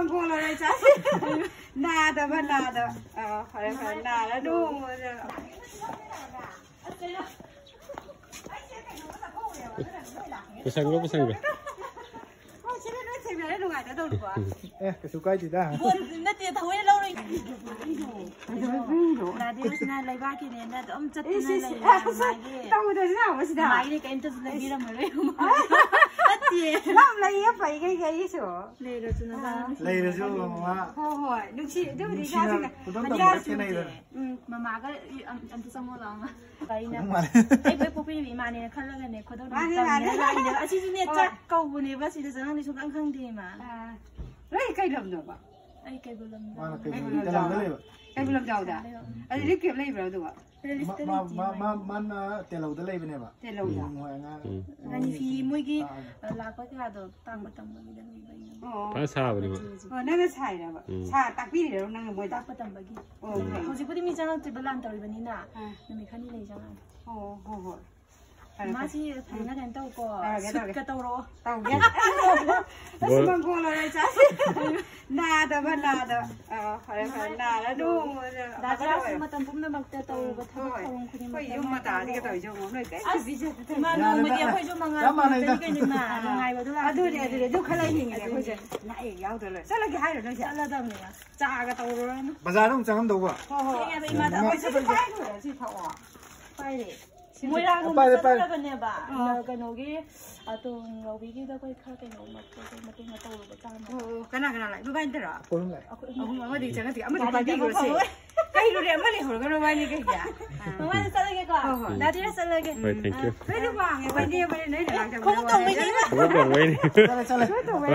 bằng cô là này chắc nà đó mà nà đó phải nà là đúng Busang go. cái số cây gì đó nó tiền thối lâu rồi là điều này lấy ba cái này là ông chất này tao mới thấy nào mà sao mai cái em chất lấy đi làm rồi tiền làm lấy phải cái số lấy rồi cho nó lấy rồi chứ mà thôi đừng chỉ đừng đi ra cái này rồi mà cái anh tôi xong rồi cái này cái với phụ huynh mà này khăn là này có đâu tao này là à chị này chắc câu vừa này bác sĩ sẽ nói đi xuống ăn khăn đi mà lấy cây lầm được ạ cây bù lâm cây bù lâm đầu đã anh đi kiếm lấy vào được ạ man tiền lâu tới lấy bên này mà tiền lâu đã anh phi mỗi cái là có cái đồ tăng cái đấy Pas sao vậy? nó xài là xài tắc bí để nó ngồi tăng cái đấy hồi trước mình chẳng tự làm tàu bên này mình khăn đi lấy chẳng mà chỉ thấy nó đang tàu có cái tàu rồi tàu ghét nó chỉ bằng cô là này chắc nà đó mà nà đó phải nà là đúng đã ra mà tầm cũng nó bằng tàu cái thằng phải dùng mà tả thì cái tàu dùng nó cái gì chứ mà nó mới đi phải dùng bằng cái gì mà ngày vào đó là tôi tôi khai lại hình này thôi chứ lại giáo rồi sao lại cái hai rồi nó sao là đâu nhỉ cha cái tàu rồi bây giờ nó chẳng làm đâu à cái này mà tao phải chứ phải rồi chứ thọ phải đấy mỗi lần cũng sẽ là bên này bà cái nó cái tụi nó bị cái đó cái nó mà cái tàu rồi cái nào lại mới bay được à không lại không mà đi chẳng thì mới bay đi rồi cái rồi em mới hồi cái bay đi cái gì mà sao lại cái con đã đi sao lại cái Thank you. cái đó vàng bay đi đấy để làm cho không có đồng ý mà Không có đồng ý. Không có đồng ý